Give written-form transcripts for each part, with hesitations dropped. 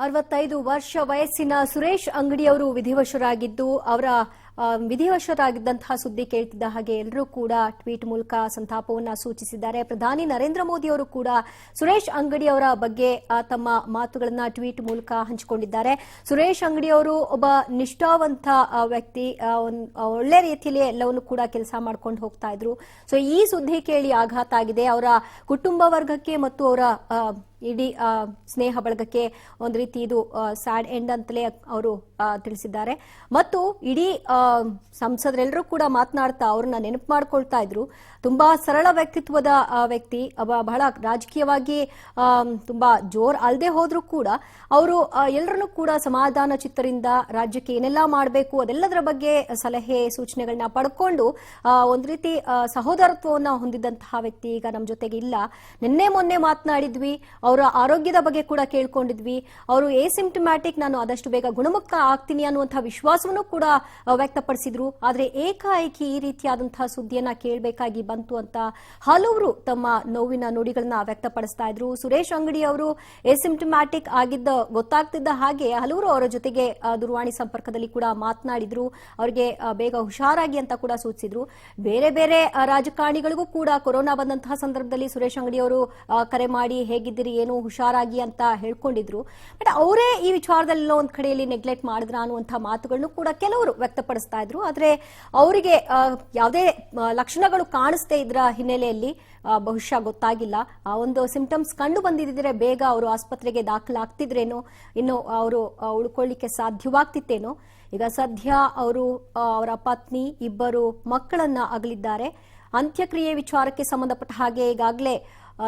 65 ವರ್ಷ ವಯಸ್ಸಿನ ಸುರೇಶ್ ಅಂಗಡಿಯವರು ವಿಧಿವಶರಾಗಿದ್ದು ಅವರ ವಿಧಿವಶರಾಗಿದ್ದಂತಹ ಸುದ್ದಿ ಕೇಳ್ತಿದ್ದ ಹಾಗೆ ಎಲ್ಲರೂ ಕೂಡ ಟ್ವೀಟ್ ಮೂಲಕ ಸಂತಾಪವನ್ನು ಸೂಚಿಸಿದ್ದಾರೆ. ಪ್ರಧಾನಿ ನರೇಂದ್ರ ಮೋದಿ ಅವರು ಕೂಡ ಸುರೇಶ್ ಅಂಗಡಿಯವರ ಬಗ್ಗೆ ತಮ್ಮ ಮಾತುಗಳನ್ನು ಟ್ವೀಟ್ ಮೂಲಕ ಹಂಚಿಕೊಂಡಿದ್ದಾರೆ. ಸುರೇಶ್ ಅಂಗಡಿಯವರು ಒಬ್ಬ ನಿಷ್ಠಾವಂತ ವ್ಯಕ್ತಿ, ಒಳ್ಳೆ ರೀತಿಯಲ್ಲಿ ಎಲ್ಲವನ್ನು ಕೂಡ ಕೆಲಸ ಮಾಡ್ಕೊಂಡು ಹೋಗ್ತಾ ಇದ್ರು. ಸೊ ಈ ಸುದ್ದಿ ಕೇಳಿ ಆಘಾತ ಆಗಿದೆ. ಅವರ ಕುಟುಂಬ ವರ್ಗಕ್ಕೆ ಮತ್ತು ಅವರ ಇಡೀ ಸ್ನೇಹ ಬಳಗಕ್ಕೆ ಒಂದು ರೀತಿ ಇದು ಸ್ಯಾಡ್ ಎಂಡ್ ಅಂತಲೇ ಅವರು ತಿಳಿಸಿದ್ದಾರೆ. ಮತ್ತು ಇಡೀ ಸಂಸದರೆಲ್ಲರೂ ಕೂಡ ಮಾತನಾಡ್ತಾ ಅವ್ರನ್ನ ನೆನಪು ಮಾಡ್ಕೊಳ್ತಾ ಇದ್ರು. ತುಂಬಾ ಸರಳ ವ್ಯಕ್ತಿತ್ವದ ವ್ಯಕ್ತಿ, ಬಹಳ ರಾಜಕೀಯವಾಗಿ ತುಂಬಾ ಜೋರ್ ಅಲ್ಲದೆ ಹೋದ್ರೂ ಕೂಡ ಅವರು ಎಲ್ಲರನ್ನೂ ಕೂಡ ಸಮಾಧಾನ ಚಿತ್ತರಿಂದ ರಾಜ್ಯಕ್ಕೆ ಏನೆಲ್ಲ ಮಾಡಬೇಕು ಅದೆಲ್ಲದರ ಬಗ್ಗೆ ಸಲಹೆ ಸೂಚನೆಗಳನ್ನ ಪಡ್ಕೊಂಡು ಒಂದು ರೀತಿ ಸಹೋದರತ್ವವನ್ನ ಹೊಂದಿದಂತಹ ವ್ಯಕ್ತಿ ಈಗ ನಮ್ಮ ಜೊತೆಗೆ ಇಲ್ಲ. ನಿನ್ನೆ ಮೊನ್ನೆ ಮಾತನಾಡಿದ್ವಿ, ಅವರ ಆರೋಗ್ಯದ ಬಗ್ಗೆ ಕೂಡ ಕೇಳ್ಕೊಂಡಿದ್ವಿ. ಅವರು ಏಸಿಂಪ್ಟಮ್ಯಾಟಿಕ್, ನಾನು ಆದಷ್ಟು ಬೇಗ ಗುಣಮುಖ ಆಗ್ತೀನಿ ಅನ್ನುವಂತಹ ವಿಶ್ವಾಸವನ್ನು ಕೂಡ ವ್ಯಕ್ತಪಡಿಸಿದ್ರು. ಆದ್ರೆ ಏಕಾಏಕಿ ಈ ರೀತಿಯಾದಂತಹ ಸುದ್ದಿಯನ್ನ ಕೇಳಬೇಕಾಗಿ ಬಂತು ಅಂತ ಹಲವರು ತಮ್ಮ ನೋವಿನ ನುಡಿಗಳನ್ನ ವ್ಯಕ್ತಪಡಿಸ್ತಾ ಇದ್ರು. ಸುರೇಶ್ ಅಂಗಡಿ ಅವರು ಏಸಿಂಪ್ಟಮ್ಯಾಟಿಕ್ ಆಗಿದ್ದ ಗೊತ್ತಾಗ್ತಿದ್ದ ಹಾಗೆ ಹಲವರು ಅವರ ಜೊತೆಗೆ ದೂರವಾಣಿ ಸಂಪರ್ಕದಲ್ಲಿ ಕೂಡ ಮಾತನಾಡಿದ್ರು. ಅವರಿಗೆ ಬೇಗ ಹುಷಾರಾಗಿ ಅಂತ ಕೂಡ ಸೂಚಿಸಿದ್ರು. ಬೇರೆ ಬೇರೆ ರಾಜಕಾರಣಿಗಳಿಗೂ ಕೂಡ ಕೊರೋನಾ ಬಂದಂತಹ ಸಂದರ್ಭದಲ್ಲಿ ಸುರೇಶ್ ಅಂಗಡಿ ಅವರು ಕರೆ ಮಾಡಿ ಹೇಗಿದ್ದೀರಿ, ಏನು ಹುಷಾರಾಗಿ ಅಂತ ಹೇಳ್ಕೊಂಡಿದ್ರು. ಬಟ್ ಅವರೇ ಈ ವಿಚಾರದಲ್ಲಿ ಒಂದ್ ಕಡೆಯಲ್ಲಿ ನೆಗ್ಲೆಕ್ಟ್ ಮಾಡಿದ್ರ ಅನ್ನುವಂತಹ ಮಾತುಗಳನ್ನು ಕೂಡ ಕೆಲವರು ವ್ಯಕ್ತಪಡಿಸ್ತಾ ಇದ್ರು. ಆದ್ರೆ ಅವರಿಗೆ ಯಾವುದೇ ಲಕ್ಷಣಗಳು ಕಾಣಿಸ್ತಾ ಇದ್ರ ಹಿನ್ನೆಲೆಯಲ್ಲಿ ಬಹುಶಃ ಗೊತ್ತಾಗಿಲ್ಲ. ಆ ಒಂದು ಸಿಂಪ್ಟಮ್ಸ್ ಕಂಡು ಬಂದಿದ್ರೆ ಬೇಗ ಅವರು ಆಸ್ಪತ್ರೆಗೆ ದಾಖಲಾಗ್ತಿದ್ರೇನೋ, ಇನ್ನು ಅವರು ಉಳ್ಕೊಳ್ಳಿಕ್ಕೆ ಸಾಧ್ಯವಾಗ್ತಿತ್ತೇನೋ. ಈಗ ಸದ್ಯ ಅವರು ಅವರ ಪತ್ನಿ, ಇಬ್ಬರು ಮಕ್ಕಳನ್ನ ಅಗಲಿದ್ದಾರೆ. ಅಂತ್ಯಕ್ರಿಯೆ ವಿಚಾರಕ್ಕೆ ಸಂಬಂಧಪಟ್ಟ ಹಾಗೆ ಈಗಾಗಲೇ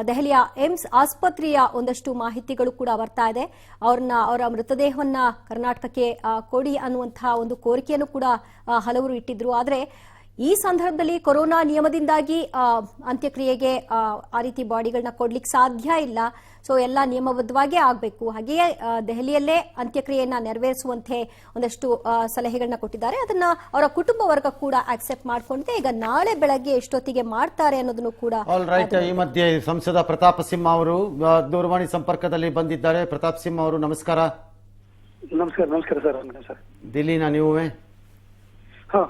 ದೆಹಲಿಯ ಏಮ್ಸ್ ಆಸ್ಪತ್ರೆಯ ಒಂದಷ್ಟು ಮಾಹಿತಿಗಳು ಕೂಡ ಬರ್ತಾ ಇದೆ. ಅವರ ಮೃತದೇಹವನ್ನ ಕರ್ನಾಟಕಕ್ಕೆ ಕೊಡಿ ಅನ್ನುವಂತಹ ಒಂದು ಕೋರಿಕೆಯನ್ನು ಕೂಡ ಹಲವರು ಇಟ್ಟಿದ್ರು. ಆದ್ರೆ ಈ ಸಂದರ್ಭದಲ್ಲಿ ಕೊರೋನಾ ನಿಯಮದಿಂದಾಗಿ ಅಂತ್ಯಕ್ರಿಯೆಗೆ ಆ ರೀತಿ ಬಾಡಿಗಳನ್ನ ಕೊಡ್ಲಿಕ್ಕೆ ಸಾಧ್ಯ ಇಲ್ಲ. ಸೊ ಎಲ್ಲ ನಿಯಮಬದ್ಧವಾಗೇ ಆಗಬೇಕು. ಹಾಗೆಯೇ ದೆಹಲಿಯಲ್ಲೇ ಅಂತ್ಯಕ್ರಿಯೆಯನ್ನ ನೆರವೇರಿಸುವಂತೆ ಒಂದಷ್ಟು ಸಲಹೆಗಳನ್ನ ಕೊಟ್ಟಿದ್ದಾರೆ. ಅದನ್ನ ಅವರ ಕುಟುಂಬ ವರ್ಗ ಕೂಡ ಆಕ್ಸೆಪ್ಟ್ ಮಾಡ್ಕೊಂಡಿದೆ. ಈಗ ನಾಳೆ ಬೆಳಗ್ಗೆ ಎಷ್ಟೊತ್ತಿಗೆ ಮಾಡ್ತಾರೆ ಅನ್ನೋದನ್ನು ಕೂಡ. ಈ ಮಧ್ಯೆ ಸಂಸದ ಪ್ರತಾಪ್ ಸಿಂಹ ಅವರು ದೂರವಾಣಿ ಸಂಪರ್ಕದಲ್ಲಿ ಬಂದಿದ್ದಾರೆ. ಪ್ರತಾಪ್ ಸಿಂಹ ಅವರು ನಮಸ್ಕಾರ. ನಮಸ್ಕಾರ ಸರ್. ದಿಲ್ಲಿನ ನೀವೇ?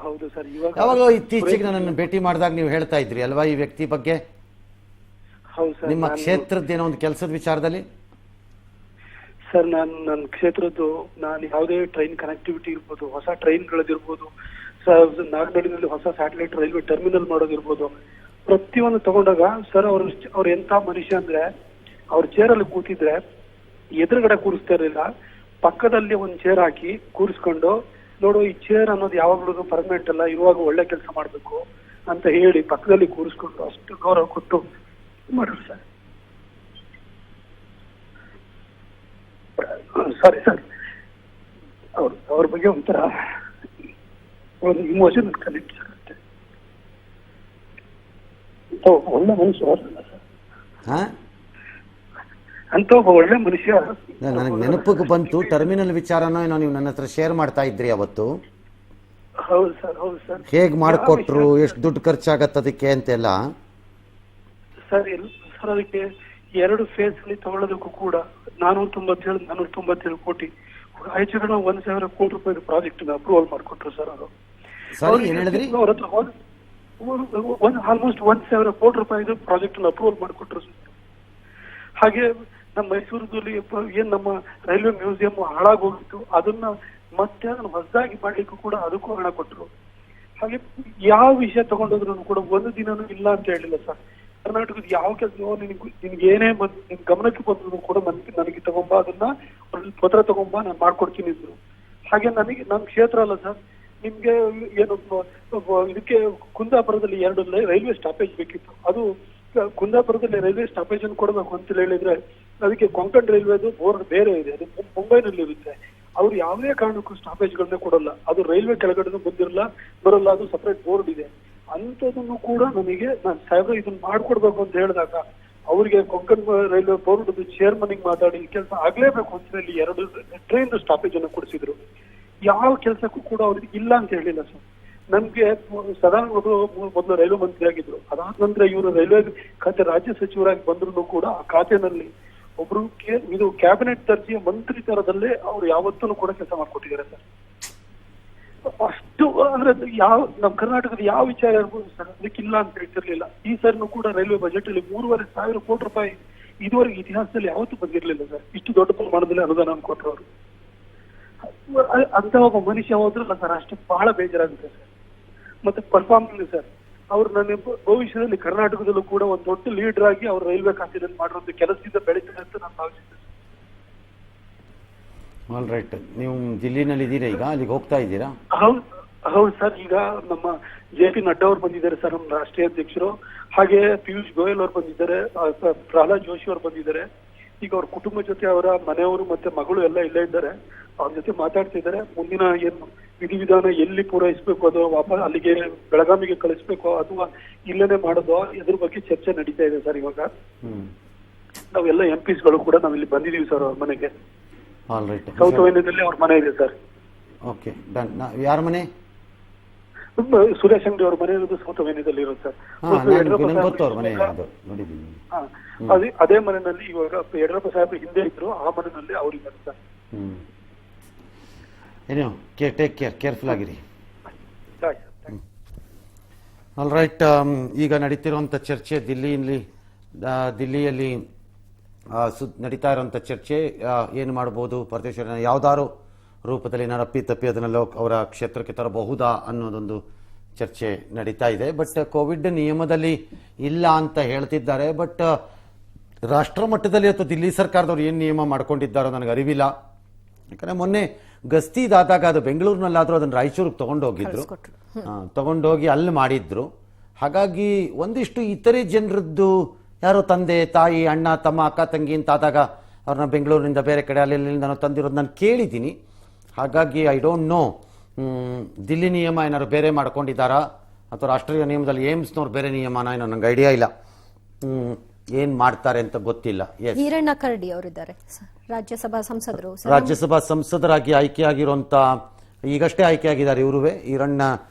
ಹೌದು ಸರ್. ಯಾವಾಗ ಇತ್ತೀಚೆಗೆ ನನ್ನನ್ನು ಭೇಟಿ ಮಾಡಿದಾಗ ನೀವು ಹೇಳ್ತಾ ಇದ್ರಿ ಅಲ್ವಾ ಈ ವ್ಯಕ್ತಿ ಬಗ್ಗೆ? ಹೌದು ಸರ್. ನಿಮ್ಮ ಕ್ಷೇತ್ರದ್ದೇನೋ ಒಂದು ಕೆಲಸದ ವಿಚಾರದಲ್ಲಿ? ಸರ್, ನನ್ನ ಕ್ಷೇತ್ರದ್ದು ನಾನು ಯಾವುದೇ ಟ್ರೈನ್ ಕನೆಕ್ಟಿವಿಟಿ ಇರ್ಬೋದು, ಹೊಸ ಟ್ರೈನ್ಗಳದಿರ್ಬೋದು, ನಾಗನಹಳ್ಳಿನಲ್ಲಿ ಹೊಸ ಸ್ಯಾಟಲೈಟ್ ರೈಲ್ವೆ ಟರ್ಮಿನಲ್ ಮಾಡೋದಿರ್ಬೋದು, ಪ್ರತಿಯೊಂದು ತಗೊಂಡಾಗ ಸರ್ ಅವ್ರು ಎಂತ ಮನುಷ್ಯ ಅಂದ್ರೆ, ಅವ್ರ ಚೇರಲ್ಲಿ ಕೂತಿದ್ರೆ ಎದುರುಗಡೆ ಕೂರಿಸ್ತಾ ಇರಲಿಲ್ಲ. ಪಕ್ಕದಲ್ಲಿ ಒಂದು ಚೇರ್ ಹಾಕಿ ಕೂರಿಸ್ಕೊಂಡು, ನೋಡು ಈ ಚೇರ್ ಅನ್ನೋದು ಯಾವಾಗ್ಲೂ ಪರ್ಮನೆಂಟ್ ಅಲ್ಲ, ಇರುವಾಗ ಒಳ್ಳೆ ಕೆಲಸ ಮಾಡ್ಬೇಕು ಅಂತ ಹೇಳಿ ಪಕ್ಕದಲ್ಲಿ ಕೂರಿಸ್ಕೊಂಡು ಅಷ್ಟು ಗೌರವ ಕೊಟ್ಟು ಮಾಡಿದ್ರು ಸರ್. ಸಾರಿ ಸರ್, ಅವ್ರ ಬಗ್ಗೆ ಒಂಥರ ಒಂದು ಇಮೋಷನ್ ಕನೆಕ್ಟ್ ಆಗುತ್ತೆ. ಒಳ್ಳೆ ಮನುಷ್ಯ ಸರ್, ಅಂತ ಒಬ್ಬ ಒಳ್ಳೆ ಮನುಷ್ಯ. ನನಗೆ ನೆನಪಿಗೆ ಬಂತು, ಟರ್ಮಿನಲ್ ವಿಚಾರನೋ ಏನೋ ನೀವು ನನ್ನ ಹತ್ರ ಶೇರ್ ಮಾಡ್ತಾ ಇದ್ರಿ ಅವತ್ತು. ಹೌದು ಸರ್, ಹೌದು ಸರ್. ಹೇಗ್ ಮಾಡಿಕೊಟ್ರು, ಎಷ್ಟು ದುಡ್ಡು ಖರ್ಚಾಗತ್ತೆ ಅದಕ್ಕೆ ಅಂತೆಲ್ಲ? ಸರ್ ಅದಕ್ಕೆ 2 ಫೇಸ್ ಅಲ್ಲಿ ತಗೊಳ್ಳೋದಕ್ಕೂ ಕೂಡ 497 ಕೋಟಿ, ಹೆಚ್ಚು ಕಡಿಮೆ 1,000 ಕೋಟಿ ರೂಪಾಯಿ ಪ್ರಾಜೆಕ್ಟ್ ಅಪ್ರೂವಲ್ ಮಾಡಿಕೊಟ್ರು ಸರ್. ಅವರು ಆಲ್ಮೋಸ್ಟ್ 1,000 ಕೋಟಿ ರೂಪಾಯಿ ಪ್ರಾಜೆಕ್ಟ್ ಅಪ್ರೂವಲ್ ಮಾಡಿಕೊಟ್ರು ಸರ್. ಹಾಗೆ ನಮ್ಮ ಮೈಸೂರಲ್ಲಿ ಏನ್ ನಮ್ಮ ರೈಲ್ವೆ ಮ್ಯೂಸಿಯಂ ಹಾಳಾಗೋಗಿತ್ತು, ಅದನ್ನ ಮತ್ತೆ ಹೊಸದಾಗಿ ಮಾಡ್ಲಿಕ್ಕೂ ಕೂಡ ಅದಕ್ಕೂ ಹಣ ಕೊಟ್ಟರು. ಹಾಗೆ ಯಾವ ವಿಷಯ ತಗೊಂಡೋದ್ರು ಕೂಡ ಒಂದು ದಿನನೂ ಇಲ್ಲ ಅಂತ ಹೇಳಿಲ್ಲ ಸರ್. ಕರ್ನಾಟಕದ ಯಾವ ಕೆಲಸ ನಿನ್ಗೆ ಏನೇ ನಿನ್ ಗಮನಕ್ಕೆ ಬಂದ್ರು ಕೂಡ ನನಗೆ ತಗೊಂಬ, ಅದನ್ನ ಪತ್ರ ತಗೊಂಬ, ನಾನು ಮಾಡ್ಕೊಡ್ತೀನಿ ಇದ್ರು. ಹಾಗೆ ನನ್ನ ಕ್ಷೇತ್ರ ಅಲ್ಲ ಸರ್, ನಿಮ್ಗೆ ಏನು ಇದಕ್ಕೆ ಕುಂದಾಪುರದಲ್ಲಿ 2 ರೈಲ್ವೆ ಸ್ಟಾಪೇಜ್ ಬೇಕಿತ್ತು. ಅದು ಕುಂದಾಪುರದಲ್ಲಿ ರೈಲ್ವೆ ಸ್ಟಾಪೇಜ್ ಅನ್ನು ಕೊಡಬೇಕು ಅಂತ ಹೇಳಿದ್ರೆ ಅದಕ್ಕೆ ಕೊಂಕಣ್ ರೈಲ್ವೆದು ಬೋರ್ಡ್ ಬೇರೆ ಇದೆ, ಅದು ಮುಂಬೈನಲ್ಲಿ ಇರುತ್ತೆ. ಅವ್ರು ಯಾವುದೇ ಕಾರಣಕ್ಕೂ ಸ್ಟಾಪೇಜ್ ಗಳನ್ನ ಕೊಡಲ್ಲ. ಅದು ರೈಲ್ವೆ ಕೆಳಗಡೆ ಬರಲ್ಲ, ಅದು ಸಪರೇಟ್ ಬೋರ್ಡ್ ಇದೆ. ಅಂತದನ್ನು ಕೂಡ ನನಗೆ ನಾನು ಸಾಹೇಬ್ರ ಇದನ್ನ ಮಾಡ್ಕೊಡ್ಬೇಕು ಅಂತ ಹೇಳಿದಾಗ ಅವ್ರಿಗೆ ಕೊಂಕಣ್ ರೈಲ್ವೆ ಬೋರ್ಡ್ ಚೇರ್ಮನ್ ಮಾತಾಡಿ ಕೆಲಸ ಆಗ್ಲೇಬೇಕು ಅಂತ ಹೇಳಿ 2 ಟ್ರೈನ್ ಸ್ಟಾಪೇಜ್ ಅನ್ನು ಕೊಡಿಸಿದ್ರು. ಯಾವ ಕೆಲಸಕ್ಕೂ ಕೂಡ ಅವ್ರಿಗೆ ಇಲ್ಲ ಅಂತ ಹೇಳಿಲ್ಲ ಸರ್. ನಮ್ಗೆ ಸದಾನಂದ ಮೊದಲು ರೈಲ್ವೆ ಮಂತ್ರಿ ಆಗಿದ್ರು. ಅದಾದ ನಂತರ ಇವರು ರೈಲ್ವೆ ಖಾತೆ ರಾಜ್ಯ ಸಚಿವರಾಗಿ ಬಂದ್ರು ಕೂಡ ಆ ಖಾತೆನಲ್ಲಿ ಒಬ್ರು ಇದು ಕ್ಯಾಬಿನೆಟ್ ದರ್ಜೆಯ ಮಂತ್ರಿ ತರದಲ್ಲೇ ಅವ್ರು ಯಾವತ್ತೂ ಕೂಡ ಕೆಲಸ ಮಾಡ್ಕೊಟ್ಟಿದ್ದಾರೆ ಸರ್. ಅಷ್ಟು ಅಂದ್ರೆ ಯಾವ ನಮ್ಮ ಕರ್ನಾಟಕದ ಯಾವ ವಿಚಾರ ಇರ್ಬೋದು ಸರ್, ಅದಕ್ಕಿಲ್ಲ ಅಂತ ಹೇಳ್ತಿರ್ಲಿಲ್ಲ. ಈ ಸರ್ನು ಕೂಡ ರೈಲ್ವೆ ಬಜೆಟ್ ಅಲ್ಲಿ 3,500 ಕೋಟಿ ರೂಪಾಯಿ ಇದುವರೆಗೆ ಇತಿಹಾಸದಲ್ಲಿ ಯಾವತ್ತೂ ಬಂದಿರಲಿಲ್ಲ ಸರ್. ಇಷ್ಟು ದೊಡ್ಡ ಪ್ರಮಾಣದಲ್ಲಿ ಅನುದಾನ ಕೊಟ್ಟರು. ಅಂತ ಒಬ್ಬ ಮನುಷ್ಯ ಹೋದ್ರಲ್ಲ ಸರ್, ಅಷ್ಟು ಬಹಳ ಬೇಜಾರಾಗುತ್ತೆ ಸರ್. ಮತ್ತೆ ಪರ್ಫಾರ್ಮೆನ್ಸ್ ಸರ್, ಅವ್ರು ನನ್ನ ಭವಿಷ್ಯದಲ್ಲಿ ಕರ್ನಾಟಕದಲ್ಲೂ ಕೂಡ ಒಂದು ದೊಡ್ಡ ಲೀಡರ್ ಆಗಿ ಅವ್ರು ರೈಲ್ವೆ ಖಾತೆಯಲ್ಲಿ ಮಾಡಿರೋದು ಕೆಲಸದಿಂದ ಬೆಳೀತಾರೆ ಅಂತ ನಾನು ಭಾವಿಸಿದ್ದೆ. ಆಲ್ ರೈಟ್, ನೀವು ದಿಲ್ಲಿನಲ್ಲಿ ಇದ್ದೀರಾ ಈಗ, ಅಲ್ಲಿಗೆ ಹೋಗ್ತಾ ಇದ್ದೀರಾ? ಹೌದು ಸರ್. ಈಗ ನಮ್ಮ JP ನಡ್ಡಾ ಅವ್ರು ಬಂದಿದ್ದಾರೆ ಸರ್, ನಮ್ಮ ರಾಷ್ಟ್ರೀಯ ಅಧ್ಯಕ್ಷರು. ಹಾಗೆ ಪಿಯೂಷ್ ಗೋಯಲ್ ಅವ್ರು ಬಂದಿದ್ದಾರೆ, ಪ್ರಹ್ಲಾದ್ ಜೋಶಿ ಅವ್ರು ಬಂದಿದ್ದಾರೆ. ಈಗ ಅವ್ರ ಕುಟುಂಬ ಜೊತೆ ಅವರ ಮನೆಯವರು ಮತ್ತೆ ಮಗಳು ಎಲ್ಲ ಇಲ್ಲೇ ಇದ್ದಾರೆ. ಅವ್ರ ಜೊತೆ ಮಾತಾಡ್ತಿದ್ದಾರೆ. ಮುಂದಿನ ಏನು ವಿಧಿವಿಧಾನ ಎಲ್ಲಿ ಪೂರೈಸಬೇಕು, ಅದು ವಾಪಸ್ ಅಲ್ಲಿಗೆ ಬೆಳಗಾವಿಗೆ ಕಳಿಸ್ಬೇಕು ಅಥವಾ ಇಲ್ಲೇನೆ ಮಾಡೋದು, ಇದ್ರ ಬಗ್ಗೆ ಚರ್ಚೆ ನಡೀತಾ ಇದೆ ಸರ್. ಇವಾಗ ನಾವೆಲ್ಲ MPs ಗಳು ಕೂಡ ನಾವಿಲ್ಲಿ ಬಂದಿದೀವಿ ಸರ್ ಅವ್ರ ಮನೆಗೆ. ಆಲ್ ರೈಟ್, ಸೌತ್ ವೈನ್ಯದಲ್ಲಿ ಅವ್ರ ಮನೆ ಇದೆ ಸರ್. Okay done. ಯಾರ ಮನೆ? ಸುರೇಶ್ ಅಂಗಡಿ ಅವ್ರ ಮನೆ ಇರೋದು ಸೌತ್ ವೈನ್ಯದಲ್ಲಿ ಇರೋದು ಸರ್. ಗೊತ್ತು ಅವ್ರ ಮನೆ, ನೋಡಿದ್ದೀನಿ. ಅದೇ ಮನೆಯಲ್ಲಿ ಇವಾಗ ಯಡಿಯೂರಪ್ಪ ಸಾಹೇಬ್ ಹಿಂದೆ ಇದ್ರು, ಆ ಮನೆಯಲ್ಲಿ ಅವ್ರಿಗೆ ಸರ್. ಏನೋ ಟೇಕ್ ಕೇರ್, ಕೇರ್ಫುಲ್ ಆಗಿರಿ. ಆಲ್ ರೈಟ್, ಈಗ ನಡೀತಿರುವಂಥ ಚರ್ಚೆ ದಿಲ್ಲಿಯಲ್ಲಿ ನಡೀತಾ ಇರುವಂಥ ಚರ್ಚೆ ಏನು ಮಾಡ್ಬೋದು, ಪರಮೇಶ್ವರನ ಯಾವುದಾದ್ರು ರೂಪದಲ್ಲಿ ತಪ್ಪಿ ಅದನ್ನೆಲ್ಲ ಅವರ ಕ್ಷೇತ್ರಕ್ಕೆ ತರಬಹುದಾ ಅನ್ನೋದೊಂದು ಚರ್ಚೆ ನಡೀತಾ ಇದೆ. ಬಟ್ ಕೋವಿಡ್ ನಿಯಮದಲ್ಲಿ ಇಲ್ಲ ಅಂತ ಹೇಳ್ತಿದ್ದಾರೆ. ಬಟ್ ರಾಷ್ಟ್ರ ಮಟ್ಟದಲ್ಲಿ ಅಥವಾ ದಿಲ್ಲಿ ಸರ್ಕಾರದವ್ರು ಏನು ನಿಯಮ ಮಾಡ್ಕೊಂಡಿದ್ದಾರೋ ನನಗೆ ಅರಿವಿಲ್ಲ. ಯಾಕಂದರೆ ಮೊನ್ನೆ ಗಸ್ತಿದಾದಾಗ ಅದು ಬೆಂಗಳೂರಿನಲ್ಲಾದರೂ ಅದನ್ನು ರಾಯಚೂರಿಗೆ ತಗೊಂಡೋಗಿ ಅಲ್ಲಿ ಮಾಡಿದ್ರು. ಹಾಗಾಗಿ ಒಂದಿಷ್ಟು ಇತರೆ ಜನರದ್ದು ಯಾರೋ ತಂದೆ ತಾಯಿ ಅಣ್ಣ ತಮ್ಮ ಅಕ್ಕ ತಂಗಿ ಅಂತ ಆದಾಗ ಅವ್ರನ್ನ ಬೆಂಗಳೂರಿನಿಂದ ಬೇರೆ ಕಡೆ ಅಲ್ಲಿಂದ ತಂದಿರೋದು ನಾನು ಕೇಳಿದ್ದೀನಿ. ಹಾಗಾಗಿ ಐ ಡೋಂಟ್ ನೋ ದಿಲ್ಲಿ ನಿಯಮ ಏನಾದ್ರು ಬೇರೆ ಮಾಡ್ಕೊಂಡಿದ್ದಾರಾ ಅಥವಾ ರಾಷ್ಟ್ರೀಯ ನಿಯಮದಲ್ಲಿ ಏಮ್ಸ್ನವ್ರು ಬೇರೆ ನಿಯಮನ ಏನೋ ನಂಗೆ ಐಡಿಯಾ ಇಲ್ಲ. ಏನ್ ಮಾಡ್ತಾರೆ ಅಂತ ಗೊತ್ತಿಲ್ಲ. ಈರಣ್ಣ ಕರಡಿ ಅವರಿದ್ದಾರೆ, ರಾಜ್ಯಸಭಾ ಸಂಸದರಾಗಿ ಆಯ್ಕೆಯಾಗಿರುವಂತ, ಈಗಷ್ಟೇ ಆಯ್ಕೆಯಾಗಿದ್ದಾರೆ ಇವರುವೆ ಈರಣ್ಣ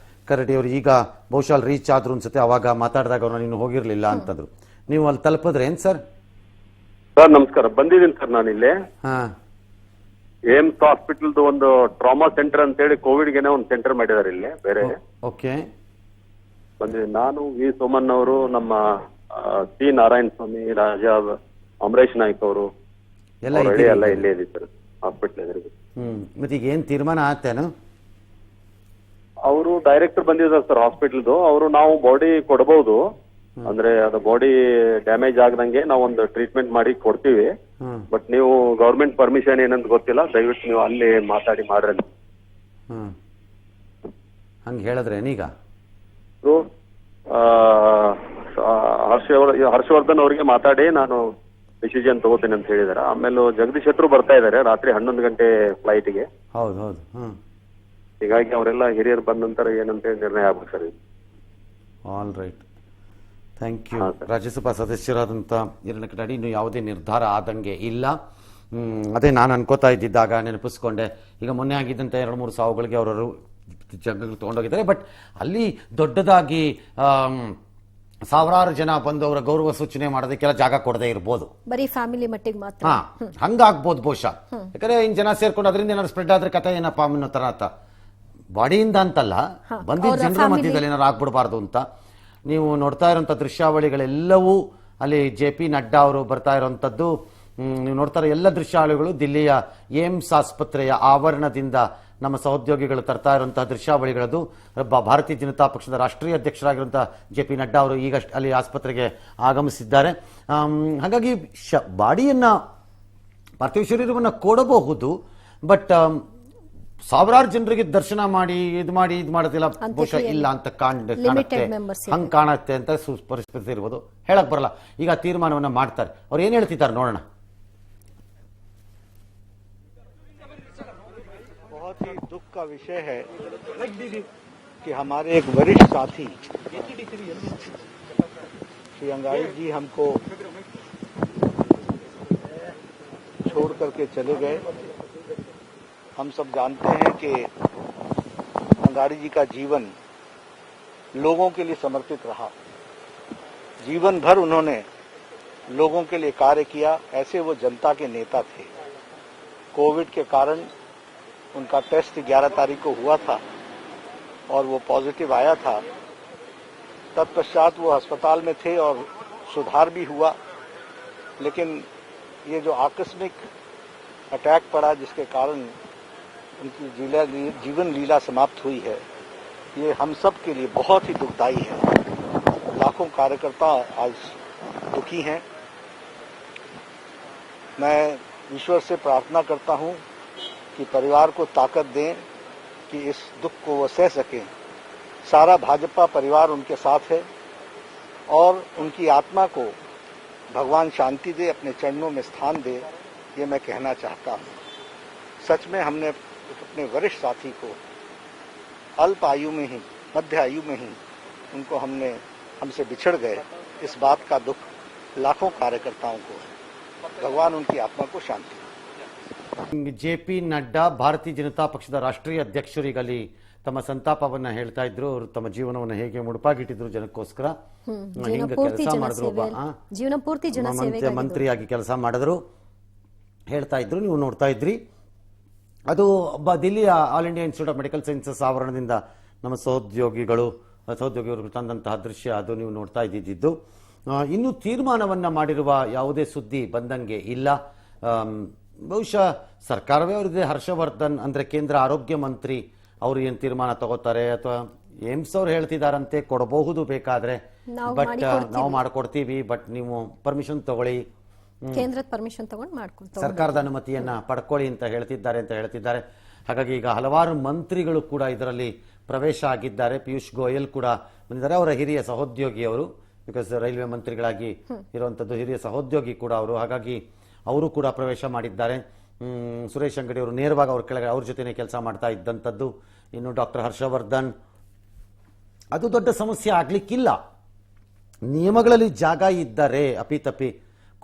ಕರಡಿ ಅವರು. ಈಗ ಬಹುಶಃ ರೀಚ್ ಆದ್ರು ಅನ್ಸುತ್ತೆ. ಅವಾಗ ಮಾತಾಡಿದಾಗ ಅವ್ರನ್ನ ನೀನು ಹೋಗಿರ್ಲಿಲ್ಲ ಅಂತಂದ್ರು. ನೀವು ಅಲ್ಲಿ ತಲುಪಿದ್ರೆ ಏನ್ ಸರ್? ಸರ್ ನಮಸ್ಕಾರ, ಬಂದಿದ್ದೀನಿ ಸರ್ ನಾನು ಇಲ್ಲಿ. ಏಮ್ಸ್ ಹಾಸ್ಪಿಟಲ್ದು ಒಂದು ಟ್ರಾಮಾ ಸೆಂಟರ್ ಅಂತ ಹೇಳಿ ಕೋವಿಡ್ಗೆನೆ ಒಂದು ಸೆಂಟರ್ ಮಾಡಿದ್ದಾರೆ ಇಲ್ಲಿ ಬೇರೆ. ಓಕೆ, ಬಂದಿದ್ದೀನಿ ನಾನು, ವಿ ಸೋಮನ್ ಅವರು, ನಮ್ಮ ಸಿ ನಾರಾಯಣ ಸ್ವಾಮಿ, ರಾಜಾ ಅಮರೇಶ್ ನಾಯ್ಕ್ ಅವರು ಎಲ್ಲ ಇಲ್ಲೇ ಇದೆ ಸರ್ ಹಾಸ್ಪಿಟಲ್ ಎದುರಿಗೆ. ಮತ್ತೆ ಈಗ ಏನ್ ತೀರ್ಮಾನ ಆತೇನು? ಅವರು ಡೈರೆಕ್ಟರ್ ಬಂದಿದ್ದಾರೆ ಸರ್ ಹಾಸ್ಪಿಟಲ್ದು. ಅವರು ನಾವು ಬಾಡಿ ಕೊಡಬಹುದು, ಅಂದ್ರೆ ಅದು ಬಾಡಿ ಡ್ಯಾಮೇಜ್ ಆಗದಂಗೆ ನಾವು ಒಂದು ಟ್ರೀಟ್ಮೆಂಟ್ ಮಾಡಿ ಕೊಡ್ತೀವಿ. ಬಟ್ ನೀವು ಗವರ್ಮೆಂಟ್ ಪರ್ಮಿಷನ್ ಏನಂತ ಗೊತ್ತಿಲ್ಲ, ದಯವಿಟ್ಟು ನೀವು ಅಲ್ಲಿ ಮಾತಾಡಿ ಮಾಡ್ರಿ. ಹಂಗೆ ಹೇಳಿದ್ರೆ ಏನೀಗ ಹರ್ಷವರ್ಧನ್ ಅವರಿಗೆ ಮಾತಾಡಿ ನಾನು ಡಿಸಿಷನ್ ತಗೋತೀನಿ ಅಂತ ಹೇಳಿದಾರೆ. ಆಮೇಲೆ ಜಗದೀಶ್ ಶೆಟ್ಟರು ಬರ್ತಾ ಇದಾರೆ ರಾತ್ರಿ 11 ಗಂಟೆ ಫ್ಲೈಟ್ಗೆ. ಹೌದು. ಹೀಗಾಗಿ ಅವರೆಲ್ಲ ಹಿರಿಯರು ಬಂದ ನಂತರ ಏನಂತ ಹೇಳಿ ನಿರ್ಣಯ ಆಗ್ಬೇಕು sir. All right, thank you. Rajya Sabha ಸದಸ್ಯರಾದಂಥ ಈರಣ್ಣ ಕರಡಿ ಇನ್ನು ಯಾವುದೇ ನಿರ್ಧಾರ ಆದಂಗೆ ಇಲ್ಲ. ಅದೇ ನಾನು ಅನ್ಕೋತಾ ಇದ್ದಿದ್ದಾಗ ನೆನಪಿಸ್ಕೊಂಡೆ. ಈಗ ಮೊನ್ನೆ ಆಗಿದ್ದಂಥ 2-3 ಸಾವುಗಳಿಗೆ ಅವರು ಜಗಕ್ಕೆ ತೊಗೊಂಡೋಗಿದ್ದಾರೆ. ಬಟ್ ಅಲ್ಲಿ ದೊಡ್ಡದಾಗಿ ಸಾವಿರಾರು ಜನ ಬಂದು ಅವರ ಗೌರವ ಸೂಚನೆ ಮಾಡೋದಕ್ಕೆಲ್ಲ ಜಾಗ ಕೊಡದೇ ಇರ್ಬೋದು, ಬರೀ ಫ್ಯಾಮಿಲಿ ಮಟ್ಟಿಗೆ ಮಾತ್ರ. ಹಂಗಾಗ್ಬೋದು ಬಹುಶಃ. ಯಾಕಂದ್ರೆ ಇನ್ ಜನ ಸೇರ್ಕೊಂಡು ಅದರಿಂದ ಏನಾದ್ರು ಸ್ಪ್ರೆಡ್ ಆದ್ರೆ ಕಥೆ ಏನಪ್ಪಾ ಅನ್ನೋ ತರ ಅಂತ ಬಾಡಿಯಿಂದ ಅಂತಲ್ಲ, ಬಂದಿದ್ದ ಜನರ ಮಧ್ಯದಲ್ಲಿ ಏನಾದ್ರು ಆಗ್ಬಿಡಬಾರ್ದು ಅಂತ. ನೀವು ನೋಡ್ತಾ ಇರೋಂಥ ದೃಶ್ಯಾವಳಿಗಳೆಲ್ಲವೂ ಅಲ್ಲಿ JP ನಡ್ಡಾ ಅವರು ಬರ್ತಾ ಇರೋಂಥದ್ದು. ನೀವು ನೋಡ್ತಾ ಇರೋ ಎಲ್ಲ ದೃಶ್ಯಾವಳಿಗಳು ದಿಲ್ಲಿಯ ಏಮ್ಸ್ ಆಸ್ಪತ್ರೆಯ ಆವರಣದಿಂದ ನಮ್ಮ ಸಹೋದ್ಯೋಗಿಗಳು ತರ್ತಾ ಇರುವಂತಹ ದೃಶ್ಯಾವಳಿಗಳದು. ಭಾರತೀಯ ಜನತಾ ಪಕ್ಷದ ರಾಷ್ಟ್ರೀಯ ಅಧ್ಯಕ್ಷರಾಗಿರುವಂತಹ JP ನಡ್ಡಾ ಅವರು ಈಗ ಅಲ್ಲಿ ಆಸ್ಪತ್ರೆಗೆ ಆಗಮಿಸಿದ್ದಾರೆ. ಹಾಗಾಗಿ ಬಾಡಿಯನ್ನ ಪಾರ್ಥಿವ ಶರೀರವನ್ನು ಕೊಡಬಹುದು. ಬಟ್ ಸಾವಿರಾರು ಜನರಿಗೆ ದರ್ಶನ ಮಾಡಿ ಇದು ಮಾಡೋದಿಲ್ಲ ಬಹುಶಃ ಇಲ್ಲ ಅಂತ ಕಾಣುತ್ತೆ, ಹಂಗೆ ಕಾಣುತ್ತೆ ಅಂತ ಪರಿಸ್ಥಿತಿ ಇರ್ಬೋದು, ಹೇಳಕ್ ಬರಲ್ಲ. ಈಗ ತೀರ್ಮಾನವನ್ನ ಮಾಡ್ತಾರೆ. ಅವ್ರು ಏನ್ ಹೇಳ್ತಿದ್ದಾರೆ ನೋಡೋಣ. बहुत ही दुख का विषय है कि हमारे एक वरिष्ठ साथी श्री अंगाड़ी जी हमको छोड़ करके चले गए। हम सब जानते हैं कि अंगाड़ी जी का जीवन लोगों के लिए समर्पित रहा। जीवन भर उन्होंने लोगों के लिए कार्य किया, ऐसे वो जनता के नेता थे। कोविड के कारण उनका टेस्ट 11 तारीख को हुआ था और वो पॉजिटिव आया था। तत्पश्चात वो अस्पताल में थे और सुधार भी हुआ, लेकिन ये जो आकस्मिक अटैक पड़ा जिसके कारण उनकी जीवन लीला समाप्त हुई है, ये हम सब के लिए बहुत ही दुखदायी है। लाखों कार्यकर्ता आज दुखी हैं। मैं ईश्वर से प्रार्थना करता हूं कि परिवार को ताकत दें कि इस दुख को वो सह सकें। सारा भाजपा परिवार उनके साथ है और उनकी आत्मा को भगवान शांति दे, अपने चरणों में स्थान दे, ये मैं कहना चाहता हूं। सच में हमने अपने वरिष्ठ साथी को अल्प आयु में ही, मध्य आयु में ही उनको हमसे बिछड़ गए, इस बात का दुख लाखों कार्यकर्ताओं को है। भगवान उनकी आत्मा को शांति। JP ನಡ್ಡಾ ಭಾರತೀಯ ಜನತಾ ಪಕ್ಷದ ರಾಷ್ಟ್ರೀಯ ಅಧ್ಯಕ್ಷರು ಈಗ ಅಲ್ಲಿ ತಮ್ಮ ಸಂತಾಪವನ್ನ ಹೇಳ್ತಾ ಇದ್ರು. ಅವರು ತಮ್ಮ ಜೀವನವನ್ನು ಹೇಗೆ ಮುಡುಪಾಗಿಟ್ಟಿದ್ರು ಜನಕ್ಕೋಸ್ಕರ, ಹಿಂಗೆ ಕೆಲಸ ಮಾಡಿದ್ರು, ಜೀವನ ಪೂರ್ತಿ ಮಂತ್ರಿಯಾಗಿ ಕೆಲಸ ಮಾಡಿದ್ರು ಹೇಳ್ತಾ ಇದ್ರು. ನೀವು ನೋಡ್ತಾ ಇದ್ರಿ. ಅದು ದಿಲ್ಲಿಯ all India institute of medical sciences ಆವರಣದಿಂದ ನಮ್ಮ ಸಹೋದ್ಯೋಗಿಗಳು ತಂದಂತಹ ದೃಶ್ಯ ಅದು ನೀವು ನೋಡ್ತಾ ಇದ್ದಿದ್ದು. ಇನ್ನು ತೀರ್ಮಾನವನ್ನ ಮಾಡಿರುವ ಯಾವುದೇ ಸುದ್ದಿ ಬಂದಂಗೆ ಇಲ್ಲ. ಬಹುಶಃ ಸರ್ಕಾರವೇ ಅವರಿದೆ. ಹರ್ಷವರ್ಧನ್ ಅಂದ್ರೆ ಕೇಂದ್ರ ಆರೋಗ್ಯ ಮಂತ್ರಿ ಅವರು ಏನು ತೀರ್ಮಾನ ತಗೋತಾರೆ ಅಥವಾ ಏಮ್ಸ್ ಅವ್ರು ಹೇಳ್ತಿದಾರಂತೆ ಕೊಡಬಹುದು ಬೇಕಾದ್ರೆ, ಬಟ್ ನಾವು ಮಾಡ್ಕೊಡ್ತೀವಿ, ಬಟ್ ನೀವು ಪರ್ಮಿಷನ್ ತಗೊಳ್ಳಿ, ಕೇಂದ್ರದ ಪರ್ಮಿಷನ್ ತಗೊಂಡು ಮಾಡ್ಕೊಳ್ತಾರೆ, ಸರ್ಕಾರದ ಅನುಮತಿಯನ್ನ ಪಡ್ಕೊಳ್ಳಿ ಅಂತ ಹೇಳ್ತಿದ್ದಾರೆ. ಹಾಗಾಗಿ ಈಗ ಹಲವಾರು ಮಂತ್ರಿಗಳು ಕೂಡ ಇದರಲ್ಲಿ ಪ್ರವೇಶ ಆಗಿದ್ದಾರೆ. ಪಿಯೂಷ್ ಗೋಯಲ್ ಕೂಡ ಬಂದಿದ್ದಾರೆ, ಅವರ ಹಿರಿಯ ಸಹೋದ್ಯೋಗಿ ಅವರು, ಬಿಕಾಸ್ ರೈಲ್ವೆ ಮಂತ್ರಿಗಳಾಗಿ ಇರುವಂತದ್ದು ಹಿರಿಯ ಸಹೋದ್ಯೋಗಿ ಕೂಡ ಅವರು. ಹಾಗಾಗಿ ಅವರು ಕೂಡ ಪ್ರವೇಶ ಮಾಡಿದ್ದಾರೆ. ಸುರೇಶ್ ಅಂಗಡಿ ಅವರು ನೇರವಾಗಿ ಅವ್ರ ಜೊತೆನೆ ಕೆಲಸ ಮಾಡ್ತಾ ಇದ್ದಂಥದ್ದು. ಇನ್ನು ಡಾಕ್ಟರ್ ಹರ್ಷವರ್ಧನ್, ಅದು ದೊಡ್ಡ ಸಮಸ್ಯೆ ಆಗ್ಲಿಕ್ಕಿಲ್ಲ. ನಿಯಮಗಳಲ್ಲಿ ಜಾಗ ಇದ್ದರೆ ಅಪಿತಪ್ಪಿ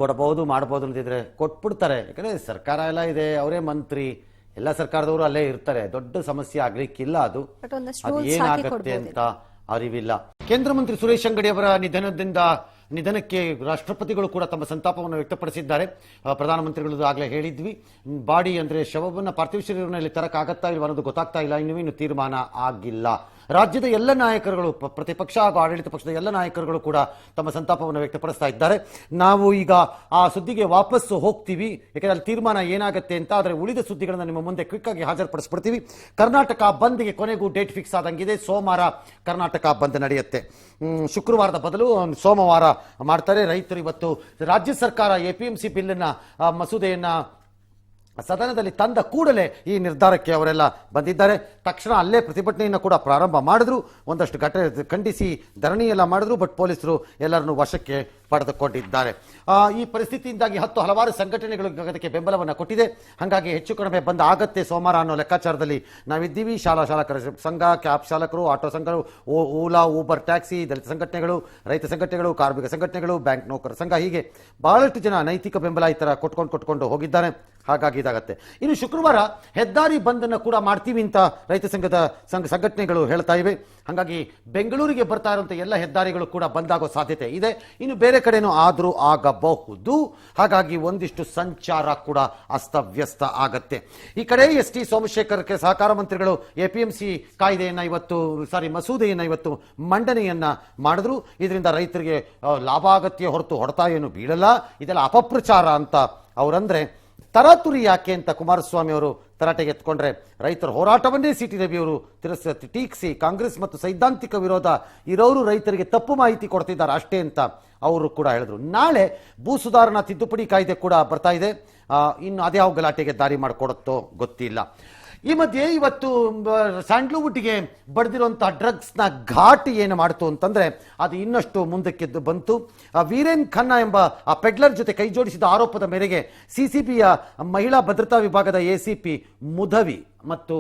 ಕೊಡಬಹುದು ಮಾಡಬಹುದು ಅಂತಿದ್ರೆ ಕೊಟ್ಬಿಡ್ತಾರೆ. ಯಾಕಂದ್ರೆ ಸರ್ಕಾರ ಎಲ್ಲ ಇದೆ, ಅವರೇ ಮಂತ್ರಿ, ಎಲ್ಲ ಸರ್ಕಾರದವರು ಅಲ್ಲೇ ಇರ್ತಾರೆ. ದೊಡ್ಡ ಸಮಸ್ಯೆ ಆಗ್ಲಿಕ್ಕಿಲ್ಲ. ಅದು ಏನಾಗತ್ತೆ ಅಂತ ಅರಿವಿಲ್ಲ. ಕೇಂದ್ರ ಮಂತ್ರಿ ಸುರೇಶ್ ಅಂಗಡಿ ಅವರ ನಿಧನಕ್ಕೆ ರಾಷ್ಟ್ರಪತಿಗಳು ಕೂಡ ತಮ್ಮ ಸಂತಾಪವನ್ನು ವ್ಯಕ್ತಪಡಿಸಿದ್ದಾರೆ. ಪ್ರಧಾನಮಂತ್ರಿಗಳು ಆಗಲೇ ಹೇಳಿದ್ವಿ, ಬಾಡಿ ಅಂದ್ರೆ ಶವವನ್ನು ಪಾರ್ಥಿವ ಶರೀರವನ್ನು ತರಕಾಗತ್ತಾ ಇಲ್ವಾ ಅನ್ನೋದು ಗೊತ್ತಾಗ್ತಾ ಇಲ್ಲ, ಇನ್ನೂ ತೀರ್ಮಾನ ಆಗಿಲ್ಲ. ರಾಜ್ಯದ ಎಲ್ಲ ನಾಯಕರುಗಳು, ಪ್ರತಿಪಕ್ಷ ಹಾಗೂ ಆಡಳಿತ ಪಕ್ಷದ ಎಲ್ಲ ನಾಯಕರುಗಳು ಕೂಡ ತಮ್ಮ ಸಂತಾಪವನ್ನು ವ್ಯಕ್ತಪಡಿಸ್ತಾ ಇದ್ದಾರೆ. ನಾವು ಈಗ ಆ ಸುದ್ದಿಗೆ ವಾಪಸ್ ಹೋಗ್ತೀವಿ, ಯಾಕಂದ್ರೆ ಅಲ್ಲಿ ತೀರ್ಮಾನ ಏನಾಗುತ್ತೆ ಅಂತ. ಆದರೆ ಉಳಿದ ಸುದ್ದಿಗಳನ್ನು ನಿಮ್ಮ ಮುಂದೆ ಕ್ವಿಕ್ ಆಗಿ ಹಾಜರುಪಡಿಸ್ಬಿಡ್ತೀವಿ. ಕರ್ನಾಟಕ ಬಂದ್ಗೆ ಕೊನೆಗೂ ಡೇಟ್ ಫಿಕ್ಸ್ ಆದಂಗಿದೆ. ಸೋಮವಾರ ಕರ್ನಾಟಕ ಬಂದ್ ನಡೆಯುತ್ತೆ. ಶುಕ್ರವಾರದ ಬದಲು ಸೋಮವಾರ ಮಾಡ್ತಾರೆ. ರೈತರು ಇವತ್ತು ರಾಜ್ಯ ಸರ್ಕಾರ APMC ಬಿಲ್ನ ಮಸೂದೆಯನ್ನ ಸದನದಲ್ಲಿ ತಂದ ಕೂಡಲೇ ಈ ನಿರ್ಧಾರಕ್ಕೆ ಅವರೆಲ್ಲ ಬಂದಿದ್ದಾರೆ. ತಕ್ಷಣ ಅಲ್ಲೇ ಪ್ರತಿಭಟನೆಯನ್ನು ಕೂಡ ಪ್ರಾರಂಭ ಮಾಡಿದ್ರು. ಒಂದಷ್ಟು ಖಂಡಿಸಿ ಧರಣಿ ಎಲ್ಲ ಮಾಡಿದ್ರು. ಬಟ್ ಪೊಲೀಸರು ಎಲ್ಲರನ್ನು ವಶಕ್ಕೆ ಪಡೆದುಕೊಂಡಿದ್ದಾರೆ. ಈ ಪರಿಸ್ಥಿತಿಯಿಂದಾಗಿ ಹಲವಾರು ಸಂಘಟನೆಗಳು ಅದಕ್ಕೆ ಬೆಂಬಲವನ್ನು ಕೊಟ್ಟಿದೆ. ಹಾಗಾಗಿ ಹೆಚ್ಚು ಕಡಿಮೆ ಬಂದ್ ಆಗತ್ತೆ ಸೋಮವಾರ ಅನ್ನೋ ಲೆಕ್ಕಾಚಾರದಲ್ಲಿ ನಾವಿದ್ದೀವಿ. ಶಾಲಕರ ಸಂಘ, ಕ್ಯಾಬ್ ಚಾಲಕರು, ಆಟೋ ಸಂಘಗಳು, ಓಲಾ, ಊಬರ್, ಟ್ಯಾಕ್ಸಿ, ದಲಿತ ಸಂಘಟನೆಗಳು, ರೈತ ಸಂಘಟನೆಗಳು, ಕಾರ್ಮಿಕ ಸಂಘಟನೆಗಳು, ಬ್ಯಾಂಕ್ ನೌಕರ ಸಂಘ, ಹೀಗೆ ಬಹಳಷ್ಟು ಜನ ನೈತಿಕ ಬೆಂಬಲ ಈ ತರ ಕೊಟ್ಕೊಂಡು ಹೋಗಿದ್ದಾರೆ. ಹಾಗಾಗಿ ಇದಾಗತ್ತೆ. ಇನ್ನು ಶುಕ್ರವಾರ ಹೆದ್ದಾರಿ ಬಂದ್ ಅನ್ನು ಕೂಡ ಮಾಡ್ತೀವಿ ಅಂತ ರೈತ ಸಂಘಟನೆಗಳು ಹೇಳ್ತಾ ಇವೆ. ಹಾಗಾಗಿ ಬೆಂಗಳೂರಿಗೆ ಬರ್ತಾ ಇರುವಂತಹ ಎಲ್ಲ ಹೆದ್ದಾರಿಗಳು ಕೂಡ ಬಂದಾಗೋ ಸಾಧ್ಯತೆ ಇದೆ. ಇನ್ನು ಬೇರೆ ಕಡೆನೂ ಆದ್ರೂ ಆಗಬಹುದು. ಹಾಗಾಗಿ ಒಂದಿಷ್ಟು ಸಂಚಾರ ಕೂಡ ಅಸ್ತವ್ಯಸ್ತ ಆಗತ್ತೆ. ಈ ಕಡೆ ST ಸೋಮಶೇಖರ್ಗೆ ಸಹಕಾರ ಮಂತ್ರಿಗಳು APMC ಮಸೂದೆಯನ್ನ ಇವತ್ತು ಮಂಡನೆಯನ್ನ ಮಾಡಿದ್ರು. ಇದರಿಂದ ರೈತರಿಗೆ ಲಾಭ ಆಗತ್ತೆ ಹೊರತು ಹೊಡೆತ ಏನು ಬೀಳಲ್ಲ. ಇದೆಲ್ಲ ಅಪಪ್ರಚಾರ ಅಂತ ಅವರಂದ್ರೆ. ತರಾತುರಿ ಯಾಕೆ ಅಂತ ಕುಮಾರಸ್ವಾಮಿ ಅವರು ತರಾಟೆಗೆ ಎತ್ಕೊಂಡ್ರೆ, ರೈತರ ಹೋರಾಟವನ್ನೇ CT ರವಿ ಅವರು ಟೀಕಿಸಿ ಕಾಂಗ್ರೆಸ್ ಮತ್ತು ಸೈದ್ಧಾಂತಿಕ ವಿರೋಧ ಇರೋರು ರೈತರಿಗೆ ತಪ್ಪು ಮಾಹಿತಿ ಕೊಡ್ತಿದ್ದಾರೆ ಅಷ್ಟೇ ಅಂತ ಅವರು ಕೂಡ ಹೇಳಿದ್ರು. ನಾಳೆ ಭೂ ಸುಧಾರಣಾ ತಿದ್ದುಪಡಿ ಕಾಯ್ದೆ ಕೂಡ ಬರ್ತಾ ಇದೆ. ಇನ್ನು ಅದ್ಯಾವ ಗಲಾಟೆಗೆ ದಾರಿ ಮಾಡಿಕೊಡುತ್ತೋ ಗೊತ್ತಿಲ್ಲ. ಈ ಮಧ್ಯೆ ಇವತ್ತು ಸ್ಯಾಂಡ್ಲ್ವುಡ್ಗೆ ಬಡ್ದಿರುವಂತಹ ಡ್ರಗ್ಸ್ನ ಘಾಟ್ ಏನು ಮಾಡ್ತು ಅಂತಂದ್ರೆ ಅದು ಇನ್ನಷ್ಟು ಮುಂದಕ್ಕೆ ಬಂತು. ವೀರೇನ್ ಖನ್ನಾ ಎಂಬ ಆ ಪೆಡ್ಲರ್ ಜೊತೆ ಕೈ ಜೋಡಿಸಿದ ಆರೋಪದ ಮೇರೆಗೆ CCBಯ ಮಹಿಳಾ ಭದ್ರತಾ ವಿಭಾಗದ ACP ಮುಧವಿ ಮತ್ತು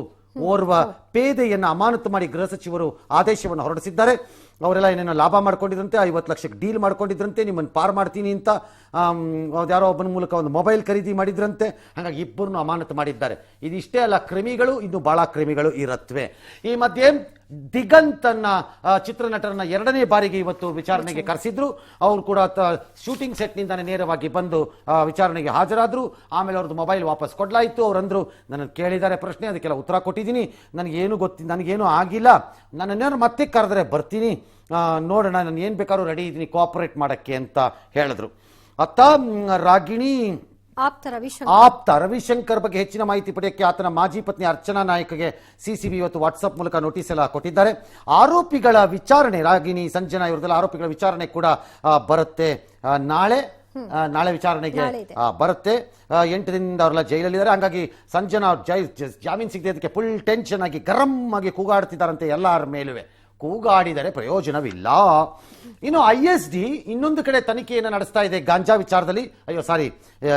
ಓರ್ವ ಪೇದೆಯನ್ನು ಅಮಾನತು ಮಾಡಿ ಗೃಹ ಸಚಿವರು ಆದೇಶವನ್ನು ಹೊರಡಿಸಿದ್ದಾರೆ. ಅವರೆಲ್ಲ ಏನೇನೋ ಲಾಭ ಮಾಡ್ಕೊಂಡಿದ್ರಂತೆ, 50 ಲಕ್ಷಕ್ಕೆ ಡೀಲ್ ಮಾಡ್ಕೊಂಡಿದ್ರಂತೆ, ನಿಮ್ಮನ್ನು ಪಾರ್ ಮಾಡ್ತೀನಿ ಅಂತ ಯಾರೋ ಒಬ್ಬನ ಮೂಲಕ ಒಂದು ಮೊಬೈಲ್ ಖರೀದಿ ಮಾಡಿದ್ರಂತೆ. ಹಾಗಾಗಿ ಇಬ್ಬರನ್ನು ಅಮಾನತು ಮಾಡಿದ್ದಾರೆ. ಇದಿಷ್ಟೇ ಅಲ್ಲ, ಕ್ರಿಮಿಗಳು ಇನ್ನು ಬಹಳ ಕ್ರಿಮಿಗಳು ಇರತ್ವೆ. ಈ ಮಧ್ಯೆ ದಿಗಂತನ್ನ ಚಿತ್ರನಟರನ್ನ 2ನೇ ಬಾರಿಗೆ ಇವತ್ತು ವಿಚಾರಣೆಗೆ ಕರೆಸಿದ್ರು. ಅವರು ಕೂಡ ಶೂಟಿಂಗ್ ಸೆಟ್ನಿಂದಾನೆ ನೇರವಾಗಿ ಬಂದು ವಿಚಾರಣೆಗೆ ಹಾಜರಾದ್ರು. ಆಮೇಲೆ ಅವ್ರದ್ದು ಮೊಬೈಲ್ ವಾಪಸ್ ಕೊಡ್ಲಾಯಿತು. ಅವರಂದ್ರು, ನನ್ನ ಕೇಳಿದ್ದಾರೆ ಪ್ರಶ್ನೆ, ಅದಕ್ಕೆಲ್ಲ ಉತ್ತರ ಕೊಟ್ಟಿದ್ದೀನಿ, ನನಗೇನು ಆಗಿಲ್ಲ, ನನ್ನನ್ನೇನು ಮತ್ತೆ ಕರೆದ್ರೆ ಬರ್ತೀನಿ, ನೋಡೋಣ, ನಾನು ಏನು ಬೇಕಾದ್ರೂ ರೆಡಿ ಇದ್ದೀನಿ ಕೋಆಪರೇಟ್ ಮಾಡೋಕ್ಕೆ ಅಂತ ಹೇಳಿದ್ರು. ಅತ್ತ ರಾಗಿಣಿ ಆಪ್ತ ರವಿಶಂಕರ್ ಬಗ್ಗೆ ಹೆಚ್ಚಿನ ಮಾಹಿತಿ ಪಡೆಯಕ್ಕೆ ಆತನ ಮಾಜಿ ಪತ್ನಿ ಅರ್ಚನಾ ನಾಯ್ಕಗೆ ಸಿಸಿಬಿ ಇವತ್ತು ವಾಟ್ಸ್ಆಪ್ ಮೂಲಕ ನೋಟಿಸ್ ಎಲ್ಲ ಕೊಟ್ಟಿದ್ದಾರೆ. ಆರೋಪಿಗಳ ವಿಚಾರಣೆ, ರಾಗಿಣಿ, ಸಂಜನಾ ಇವರದೆಲ್ಲ ಆರೋಪಿಗಳ ವಿಚಾರಣೆ ಕೂಡ ಬರುತ್ತೆ ನಾಳೆ ವಿಚಾರಣೆಗೆ ಬರುತ್ತೆ. 8 ದಿನದಿಂದ ಅವರೆಲ್ಲ ಜೈಲಲ್ಲಿದ್ದಾರೆ. ಹಂಗಾಗಿ ಸಂಜನಾ ಜಾಮೀನು ಸಿಗದೆ ಅದಕ್ಕೆ ಫುಲ್ ಟೆನ್ಷನ್ ಆಗಿ ಗರಂ ಆಗಿ ಕೂಗಾಡ್ತಿದ್ದಾರಂತೆ. ಎಲ್ಲರ ಮೇಲುವೆ ಕೂಗಾಡಿದರೆ ಪ್ರಯೋಜನವಿಲ್ಲ. ಇನ್ನು ISD ಇನ್ನೊಂದು ಕಡೆ ತನಿಖೆಯನ್ನು ನಡೆಸ್ತಾ ಇದೆ ಗಾಂಜಾ ವಿಚಾರದಲ್ಲಿ,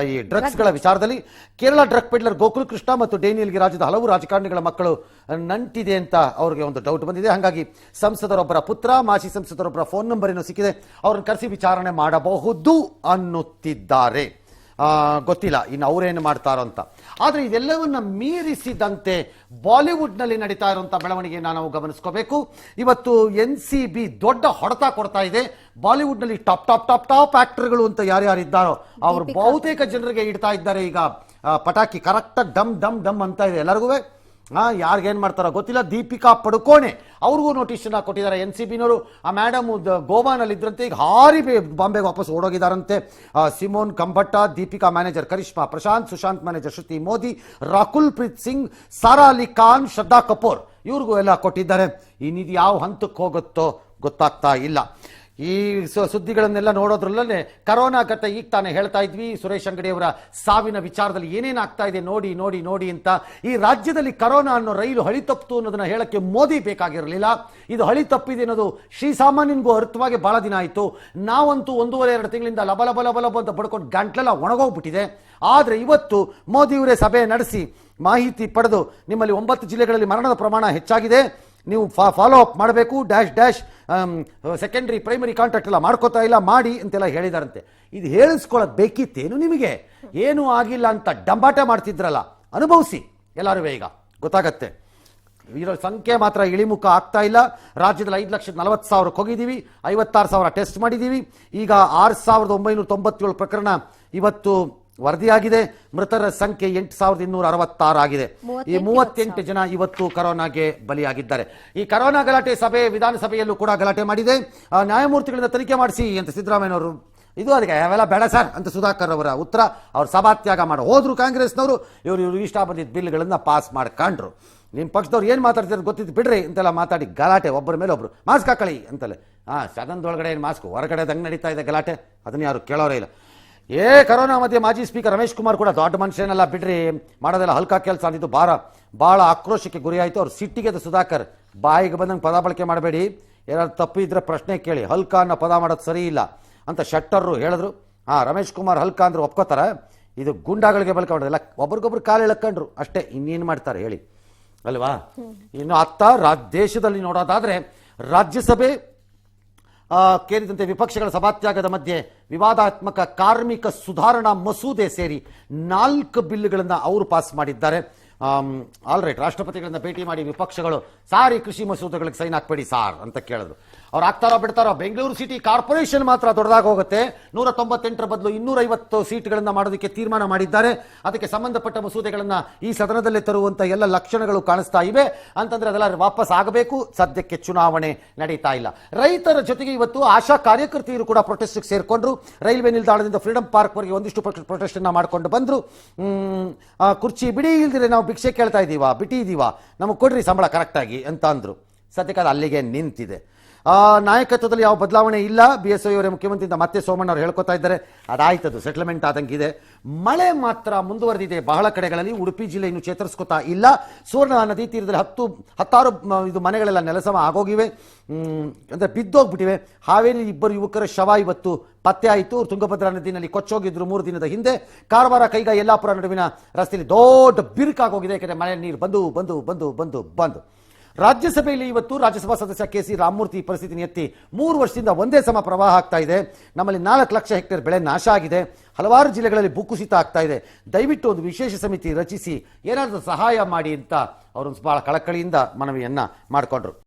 ಈ ಡ್ರಗ್ಸ್ಗಳ ವಿಚಾರದಲ್ಲಿ. ಕೇರಳ ಡ್ರಗ್ ಪೆಡ್ಲರ್ ಗೋಕುಲ್ ಕೃಷ್ಣ ಮತ್ತು ಡೇನಿಯಲ್ಗೆ ರಾಜ್ಯದ ಹಲವು ರಾಜಕಾರಣಿಗಳ ಮಕ್ಕಳು ನಂಟಿದೆ ಅಂತ ಅವ್ರಿಗೆ ಒಂದು ಡೌಟ್ ಬಂದಿದೆ. ಹಾಗಾಗಿ ಸಂಸದರೊಬ್ಬರ ಪುತ್ರ, ಮಾಜಿ ಸಂಸದರೊಬ್ಬರ ಫೋನ್ ನಂಬರ್ ಏನೋ ಸಿಕ್ಕಿದೆ, ಅವ್ರನ್ನ ಕರೆಸಿ ವಿಚಾರಣೆ ಮಾಡಬಹುದು ಅನ್ನುತ್ತಿದ್ದಾರೆ. ಗೊತ್ತಿಲ್ಲ ಇನ್ನು ಅವರೇನು ಮಾಡ್ತಾರೋ ಅಂತ. ಆದರೆ ಇದೆಲ್ಲವನ್ನ ಮೀರಿಸಿದಂತೆ ಬಾಲಿವುಡ್ನಲ್ಲಿ ನಡೀತಾ ಇರುವಂಥ ಬೆಳವಣಿಗೆಯನ್ನು ನಾವು ಗಮನಿಸ್ಕೋಬೇಕು. ಇವತ್ತು NCB ದೊಡ್ಡ ಹೊಡೆತ ಕೊಡ್ತಾ ಇದೆ. ಬಾಲಿವುಡ್ನಲ್ಲಿ ಟಾಪ್ ಆಕ್ಟರ್ಗಳು ಅಂತ ಯಾರ್ಯಾರಿದ್ದಾರೋ ಅವರು ಬಹುತೇಕ ಜನರಿಗೆ ಇಡ್ತಾ ಇದ್ದಾರೆ. ಈಗ ಪಟಾಕಿ ಕರೆಕ್ಟಾಗಿ ಡಮ್ ಡಮ್ ಡಮ್ ಅಂತ ಇದೆ ಎಲ್ಲರಿಗೂ. ಯಾರಿಗೇನು ಮಾಡ್ತಾರೋ ಗೊತ್ತಿಲ್ಲ. ದೀಪಿಕಾ ಪಡುಕೋಣೆ ಅವ್ರಿಗೂ ನೋಟಿಸನ್ನ ಕೊಟ್ಟಿದ್ದಾರೆ NCBನವರು. ಆ ಮೇಡಮ್ ಗೋವಾನಲ್ಲಿ ಇದ್ರಂತೆ, ಈಗ ಹಾರಿ ಬಾಂಬೆಗೆ ವಾಪಸ್ ಓಡೋಗಿದ್ದಾರಂತೆ. Simone Khambatta, Deepika manager Karishma Prashant, Sushant manager Shruti Modi, Rakul Preet Singh, Sara Ali Khan, Shraddha Kapoor ಇವ್ರಿಗೂ ಎಲ್ಲ ಕೊಟ್ಟಿದ್ದಾರೆ. ಇನ್ನಿದು ಯಾವ ಹಂತಕ್ಕೆ ಹೋಗುತ್ತೋ ಗೊತ್ತಾಗ್ತಾ ಇಲ್ಲ. ಈ ಸುದ್ದಿಗಳನ್ನೆಲ್ಲ ನೋಡೋದ್ರಲ್ಲೇ ಕರೋನಾ ಕತೆ ಈಗ ತಾನೇ ಹೇಳ್ತಾ ಇದ್ವಿ. ಸುರೇಶ್ ಅಂಗಡಿಯವರ ಸಾವಿನ ವಿಚಾರದಲ್ಲಿ ಏನೇನಾಗ್ತಾ ಇದೆ ನೋಡಿ ನೋಡಿ ನೋಡಿ ಅಂತ. ಈ ರಾಜ್ಯದಲ್ಲಿ ಕರೋನಾ ಅನ್ನೋ ರೈಲು ಹಳಿ ತಪ್ಪಿತು ಅನ್ನೋದನ್ನ ಹೇಳಕ್ಕೆ ಮೋದಿ ಬೇಕಾಗಿರಲಿಲ್ಲ. ಇದು ಹಳಿ ತಪ್ಪಿದೆ ಅನ್ನೋದು ಶ್ರೀಸಾಮಾನ್ಯನಿಗೂ ಅರ್ಥವಾಗಿ ಬಹಳ ದಿನ ಆಯಿತು. ನಾವಂತೂ 1.5-2 ತಿಂಗಳಿಂದ ಲಬ ಅಂತ ಬಡ್ಕೊಂಡು ಗಂಟ್ಲೆಲ್ಲ ಒಣಗೋಗ್ಬಿಟ್ಟಿದೆ. ಆದರೆ ಇವತ್ತು ಮೋದಿಯವರೇ ಸಭೆ ನಡೆಸಿ ಮಾಹಿತಿ ಪಡೆದು, ನಿಮ್ಮಲ್ಲಿ 9 ಜಿಲ್ಲೆಗಳಲ್ಲಿ ಮರಣದ ಪ್ರಮಾಣ ಹೆಚ್ಚಾಗಿದೆ, ನೀವು ಫಾಲೋ ಅಪ್ ಮಾಡಬೇಕು, ಸೆಕೆಂಡರಿ ಪ್ರೈಮರಿ ಕಾಂಟ್ಯಾಕ್ಟ್ ಎಲ್ಲ ಮಾಡ್ಕೋತಾ ಇಲ್ಲ, ಮಾಡಿ ಅಂತೆಲ್ಲ ಹೇಳಿದಾರಂತೆ. ಇದು ಹೇಳಿಸ್ಕೊಳ್ಳೋದು ಬೇಕಿತ್ತೇನು ನಿಮಗೆ? ಏನೂ ಆಗಿಲ್ಲ ಅಂತ ಡಂಬಾಟ ಮಾಡ್ತಿದ್ರಲ್ಲ, ಅನುಭವಿಸಿ ಎಲ್ಲರೂ, ಈಗ ಗೊತ್ತಾಗತ್ತೆ. ಇದರ ಸಂಖ್ಯೆ ಮಾತ್ರ ಇಳಿಮುಖ ಆಗ್ತಾ ಇಲ್ಲ. ರಾಜ್ಯದಲ್ಲಿ 5,40,000 ಹೋಗಿದ್ದೀವಿ, 56,000 ಟೆಸ್ಟ್ ಮಾಡಿದ್ದೀವಿ. ಈಗ 6,997 ಪ್ರಕರಣ ಇವತ್ತು ವರದಿಯಾಗಿದೆ. ಮೃತರ ಸಂಖ್ಯೆ 8,266 ಆಗಿದೆ. ಈ 38 ಜನ ಇವತ್ತು ಕರೋನಾಗೆ ಬಲಿಯಾಗಿದ್ದಾರೆ. ಈ ಕರೋನಾ ಗಲಾಟೆ ಸಭೆ ವಿಧಾನಸಭೆಯಲ್ಲೂ ಕೂಡ ಗಲಾಟೆ ಮಾಡಿದೆ. ನ್ಯಾಯಮೂರ್ತಿಗಳಿಂದ ತನಿಖೆ ಮಾಡಿಸಿ ಅಂತ ಸಿದ್ದರಾಮಯ್ಯನವರು, ಇದು ಅದಕ್ಕೆ ಅವೆಲ್ಲ ಬೇಡ ಸರ್ ಅಂತ ಸುಧಾಕರ್ ಅವರ ಉತ್ತರ. ಅವ್ರು ಸಭಾತ್ಯಾಗ ಮಾಡಿ ಹೋದ್ರು ಕಾಂಗ್ರೆಸ್ನವರು. ಇವರು ಇಷ್ಟ ಬಂದಿದ್ದ ಬಿಲ್ಗಳನ್ನು ಪಾಸ್ ಮಾಡ್ಕೊಂಡ್ರು. ನಿಮ್ಮ ಪಕ್ಷದವ್ರು ಏನು ಮಾತಾಡ್ತಿದ್ರು ಗೊತ್ತಿದ್ದು ಬಿಡ್ರಿ ಅಂತೆಲ್ಲ ಮಾತಾಡಿ ಗಲಾಟೆ, ಒಬ್ಬರ ಮೇಲೆ ಒಬ್ರು ಮಾಸ್ಕ್ ಹಾಕೊಳ್ಳಿ ಅಂತಲೇ. ಸದನದೊಳಗಡೆ ಏನು ಮಾಸ್ಕ್, ಹೊರಗಡೆ ದಂಗೆ ನಡೀತಾ ಇದೆ ಗಲಾಟೆ, ಅದನ್ನ ಯಾರು ಕೇಳೋರೇ ಇಲ್ಲ. ಕರೋನಾ ಮಧ್ಯೆ ಮಾಜಿ ಸ್ಪೀಕರ್ ರಮೇಶ್ ಕುಮಾರ್ ಕೂಡ ದೊಡ್ಡ ಮನುಷ್ಯನೆಲ್ಲ ಬಿಡ್ರಿ, ಮಾಡೋದೆಲ್ಲ ಹಲ್ಕಾ ಕೆಲಸ ಅಂದಿದ್ದು ಬಹಳ ಆಕ್ರೋಶಕ್ಕೆ ಗುರಿಯಾಯಿತು. ಅವ್ರು ಸಿಟ್ಟಿಗೆ ಸುಧಾಕರ್, ಬಾಯಿಗೆ ಬಂದಂಗೆ ಪದ ಬಳಕೆ ಮಾಡಬೇಡಿ, ಏನಾದ್ರು ತಪ್ಪು ಇದ್ರೆ ಪ್ರಶ್ನೆ ಕೇಳಿ, ಹಲ್ಕಾ ಅನ್ನೋ ಪದ ಮಾಡೋದು ಸರಿ ಇಲ್ಲ ಅಂತ ಶೆಟ್ಟರ್ರು ಹೇಳಿದ್ರು. ರಮೇಶ್ ಕುಮಾರ್ ಹಲ್ಕಾ ಅಂದ್ರೆ ಒಪ್ಕೋತಾರ? ಇದು ಗುಂಡಾಗಳಿಗೆ ಬಳಕೆ ಮಾಡೋದಿಲ್ಲ, ಒಬ್ರಿಗೊಬ್ರು ಕಾಲು ಎಳ್ಕೊಂಡ್ರು ಅಷ್ಟೇ, ಇನ್ನೇನು ಮಾಡ್ತಾರೆ ಹೇಳಿ ಅಲ್ವಾ? ಇನ್ನು ದೇಶದಲ್ಲಿ ನೋಡೋದಾದ್ರೆ ರಾಜ್ಯಸಭೆ ಕೇರಿದಂತೆ ವಿಪಕ್ಷಗಳ ಸಭಾತ್ಯಾಗದ ಮಧ್ಯೆ ವಿವಾದಾತ್ಮಕ ಕಾರ್ಮಿಕ ಸುಧಾರಣಾ ಮಸೂದೆ ಸೇರಿ 4 ಬಿಲ್ಗಳನ್ನು ಅವರು ಪಾಸ್ ಮಾಡಿದ್ದಾರೆ. ಆಲ್ ರೈಟ್, ರಾಷ್ಟ್ರಪತಿಗಳನ್ನ ಭೇಟಿ ಮಾಡಿ ವಿಪಕ್ಷಗಳು ಸಾರಿ ಕೃಷಿ ಮಸೂದೆಗಳಿಗೆ ಸೈನ್ ಹಾಕ್ಬೇಡಿ ಸಾರ್ ಅಂತ ಕೇಳಿದ್ರು. ಅವ್ರು ಆಗ್ತಾರೋ ಬಿಡ್ತಾರೋ? ಬೆಂಗಳೂರು ಸಿಟಿ ಕಾರ್ಪೊರೇಷನ್ ಮಾತ್ರ ದೊಡ್ಡದಾಗಿ ಹೋಗುತ್ತೆ. 198 ಬದಲು 250 ಸೀಟ್ಗಳನ್ನ ಮಾಡೋದಕ್ಕೆ ತೀರ್ಮಾನ ಮಾಡಿದ್ದಾರೆ. ಅದಕ್ಕೆ ಸಂಬಂಧಪಟ್ಟ ಮಸೂದೆಗಳನ್ನ ಈ ಸದನದಲ್ಲೇ ತರುವಂತ ಎಲ್ಲ ಲಕ್ಷಣಗಳು ಕಾಣಿಸ್ತಾ ಇವೆ. ಅಂತಂದ್ರೆ ಅದೆಲ್ಲ ವಾಪಸ್ ಆಗಬೇಕು. ಸದ್ಯಕ್ಕೆ ಚುನಾವಣೆ ನಡೀತಾ ಇಲ್ಲ. ರೈತರ ಜೊತೆಗೆ ಇವತ್ತು ಆಶಾ ಕಾರ್ಯಕರ್ತೆಯರು ಕೂಡ ಪ್ರೊಟೆಸ್ಟ್ ಸೇರ್ಕೊಂಡ್ರು. ರೈಲ್ವೆ ನಿಲ್ದಾಣದಿಂದ ಫ್ರೀಡಂ ಪಾರ್ಕ್ ವರೆಗೆ ಒಂದಿಷ್ಟು ಪ್ರೊಟೆಸ್ಟ್ ಅನ್ನ ಮಾಡ್ಕೊಂಡು ಬಂದ್ರು. ಕುರ್ಚಿ ಬಿಡಿ ಇಲ್ದಿರೆ ನಾವು ಭಿಕ್ಷೆ ಕೇಳ್ತಾ ಇದೀವಾ, ಬಿಟ್ಟಿದೀವಾ, ನಮಗೆ ಕೊಡ್ರಿ ಸಂಬಳ ಕರೆಕ್ಟಾಗಿ ಅಂತ ಅಂದ್ರು. ಸದ್ಯಕ್ಕೆ ಅದು ಅಲ್ಲಿಗೆ ನಿಂತಿದೆ. ನಾಯಕತ್ವದಲ್ಲಿ ಯಾವ ಬದಲಾವಣೆ ಇಲ್ಲ. BSY ಅವರೇ ಮುಖ್ಯಮಂತ್ರಿಯಿಂದ ಮತ್ತೆ ಸೋಮಣ್ಣ ಅವರು ಹೇಳ್ಕೊತಾ ಇದ್ದಾರೆ. ಅದಾಯ್ತದು, ಸೆಟಲ್ಮೆಂಟ್ ಆದಂಗಿದೆ. ಮಳೆ ಮಾತ್ರ ಮುಂದುವರೆದಿದೆ ಬಹಳ ಕಡೆಗಳಲ್ಲಿ. ಉಡುಪಿ ಜಿಲ್ಲೆ ಇನ್ನು ಚೇತರಿಸ್ಕೊತಾ ಇಲ್ಲ. ಸುವರ್ಣ ನದಿ ತೀರದಲ್ಲಿ 10 ಇದು ಮನೆಗಳೆಲ್ಲ ನೆಲಸಮ ಆಗೋಗಿವೆ, ಅಂದ್ರೆ ಬಿದ್ದೋಗ್ಬಿಟ್ಟಿವೆ. ಹಾವೇರಿ 2 ಯುವಕರ ಶವ ಇವತ್ತು ಪತ್ತೆ ಆಯಿತು. ತುಂಗಭದ್ರಾ ನದಿನಲ್ಲಿ ಕೊಚ್ಚೋಗಿದ್ರು 3 ದಿನದ ಹಿಂದೆ. ಕಾರವಾರ ಕೈಗ ಯಲ್ಲಾಪುರ ನಡುವಿನ ರಸ್ತೆಯಲ್ಲಿ ದೊಡ್ಡ ಬಿರುಕಾಗೋಗಿದೆ, ಯಾಕಂದ್ರೆ ಮಳೆ ನೀರು ಬಂದು ಬಂದು ಬಂದು ಬಂದು ಬಂದು ರಾಜ್ಯಸಭೆಯಲ್ಲಿ ಇವತ್ತು ರಾಜ್ಯಸಭಾ ಸದಸ್ಯ ಕೆ.ಸಿ. ರಾಮಮೂರ್ತಿ ಈ ಪರಿಸ್ಥಿತಿನ ಎತ್ತಿ 3 ವರ್ಷದಿಂದ ಒಂದೇ ಸಮ ಪ್ರವಾಹ ಆಗ್ತಾ ಇದೆ, ನಮ್ಮಲ್ಲಿ 4 ಲಕ್ಷ ಹೆಕ್ಟೇರ್ ಬೆಳೆ ನಾಶ ಆಗಿದೆ, ಹಲವಾರು ಜಿಲ್ಲೆಗಳಲ್ಲಿ ಭೂಕುಸಿತ ಆಗ್ತಾ ಇದೆ, ದಯವಿಟ್ಟು ಒಂದು ವಿಶೇಷ ಸಮಿತಿ ರಚಿಸಿ ಏನಾದರೂ ಸಹಾಯ ಮಾಡಿ ಅಂತ ಅವರು ಬಹಳ ಕಳಕಳಿಯಿಂದ ಮನವಿಯನ್ನ ಮಾಡಿಕೊಂಡ್ರು.